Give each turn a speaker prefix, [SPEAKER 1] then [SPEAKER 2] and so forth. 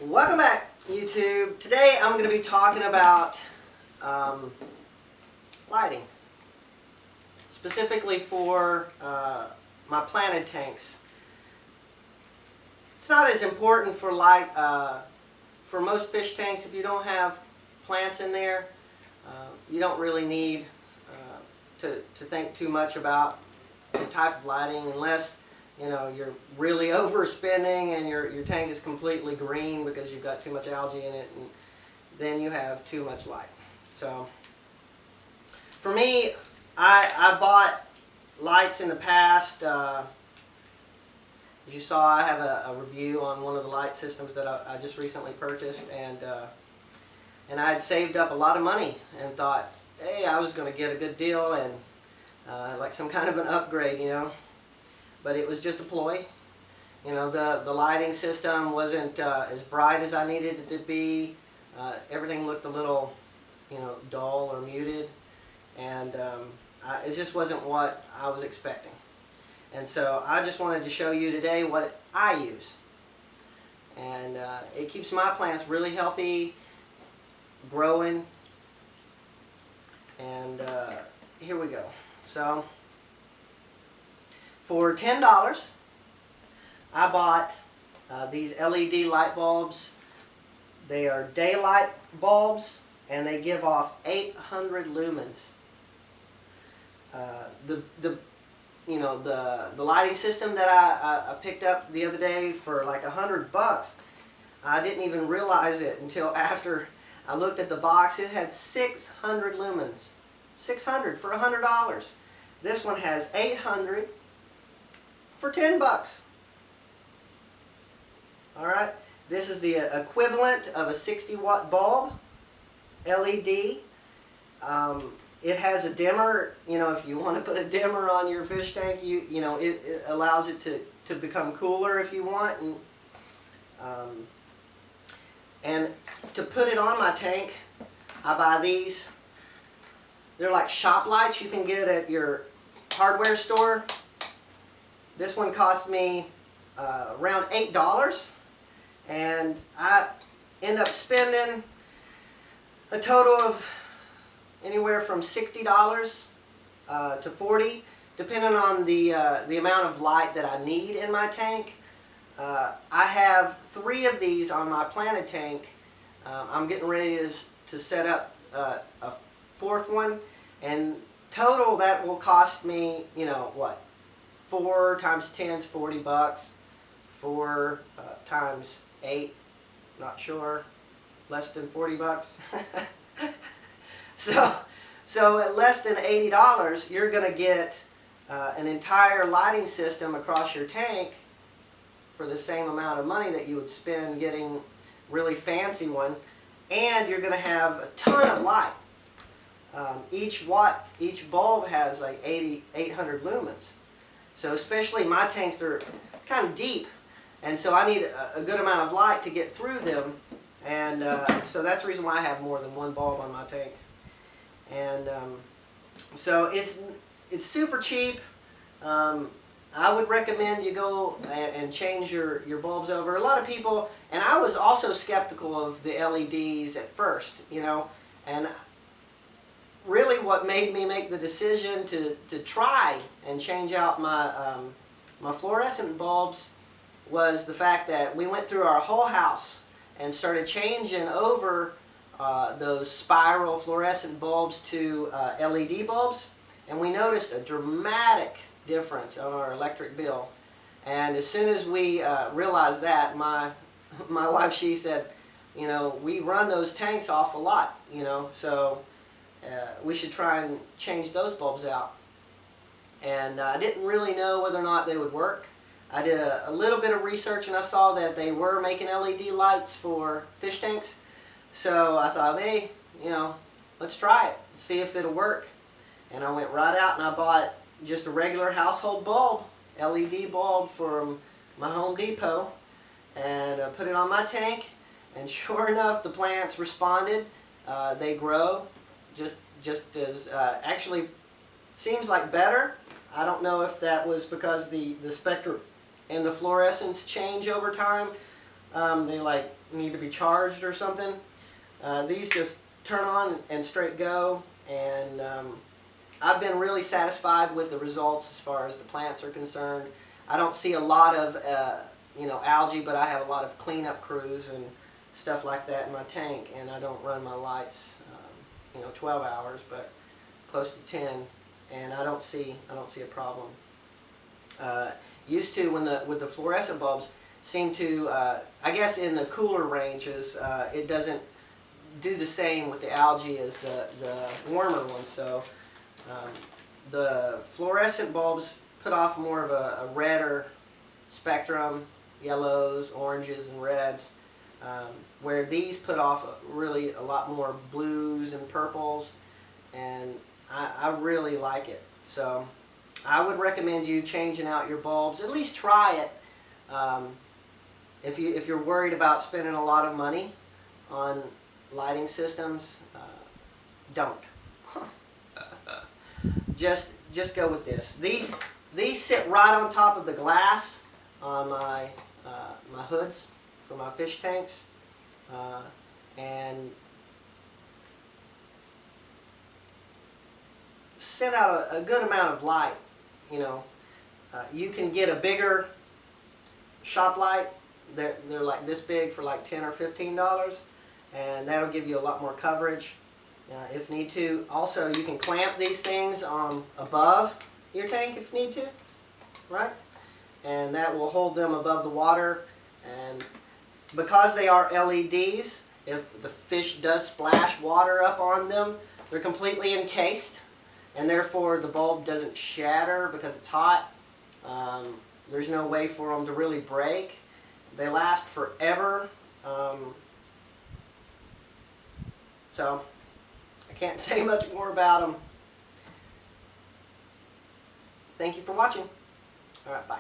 [SPEAKER 1] Welcome back, YouTube. Today I'm going to be talking about lighting, specifically for my planted tanks. It's not as important for light for most fish tanks. If you don't have plants in there, you don't really need to think too much about the type of lighting, unless you're really overspending and your tank is completely green because you've got too much algae in it, and then you have too much light. So for me, I bought lights in the past. As you saw, I have a review on one of the light systems that I just recently purchased, and I had saved up a lot of money and thought, hey, I was going to get a good deal and like some kind of an upgrade, But it was just a ploy. The lighting system wasn't as bright as I needed it to be. Everything looked a little, dull or muted, and it just wasn't what I was expecting. And so I just wanted to show you today what I use. And it keeps my plants really healthy, growing. And here we go. So for $10, I bought these LED light bulbs. They are daylight bulbs, and they give off 800 lumens. The lighting system that I picked up the other day for like $100, I didn't even realize it until after I looked at the box. It had 600 lumens. 600 for $100. This one has 800 for $10. Alright, this is the equivalent of a 60-watt bulb, LED. It has a dimmer. If you want to put a dimmer on your fish tank, it allows it to become cooler if you want. And to put it on my tank, I buy these. They're like shop lights you can get at your hardware store. This one cost me around $8, and I end up spending a total of anywhere from $60 to $40, depending on the amount of light that I need in my tank. I have 3 of these on my planted tank. I'm getting ready to set up a 4th one, and total that will cost me, 4 times 10 is $40. 4 times 8, not sure, less than $40. So at less than $80, you're going to get an entire lighting system across your tank for the same amount of money that you would spend getting really fancy one, and you're going to have a ton of light. Each bulb has like 800 lumens. So especially my tanks, they're kind of deep, and so I need a good amount of light to get through them, and so that's the reason why I have more than one bulb on my tank. And so it's super cheap. I would recommend you go and change your bulbs over. A lot of people, and I was also skeptical of the LEDs at first, and really what made me make the decision to try and change out my fluorescent bulbs was the fact that we went through our whole house and started changing over those spiral fluorescent bulbs to LED bulbs, and we noticed a dramatic difference on our electric bill. And as soon as we realized that, my wife, she said, we run those tanks off a lot, so we should try and change those bulbs out. And I didn't really know whether or not they would work. I did a little bit of research, and I saw that they were making LED lights for fish tanks. So I thought, hey, let's try it, see if it'll work. And I went right out and I bought just a regular household bulb, LED bulb from my Home Depot, and put it on my tank. And sure enough, the plants responded. They grow just as actually seems like better. I don't know if that was because the spectrum and the fluorescence change over time. They like need to be charged or something. These just turn on and straight go, and I've been really satisfied with the results as far as the plants are concerned. I don't see a lot of algae, but I have a lot of cleanup crews and stuff like that in my tank, and I don't run my lights 12 hours, but close to 10, and I don't see a problem. Used to, with the fluorescent bulbs, seem to I guess in the cooler ranges it doesn't do the same with the algae as the warmer ones. So the fluorescent bulbs put off more of a redder spectrum, yellows, oranges, and reds, where these put off really a lot more blues and purples, and I really like it. So I would recommend you changing out your bulbs. At least try it. If you're worried about spending a lot of money on lighting systems, don't. Just go with this. These sit right on top of the glass on my my hoods for my fish tanks, and send out a good amount of light. You can get a bigger shop light. They're like this big for like $10 or $15, and that'll give you a lot more coverage if need to. Also, you can clamp these things above your tank if need to, right? And that will hold them above the water. And because they are LEDs, if the fish does splash water up on them, they're completely encased, and therefore the bulb doesn't shatter because it's hot. There's no way for them to really break. They last forever. So I can't say much more about them. Thank you for watching. All right, bye.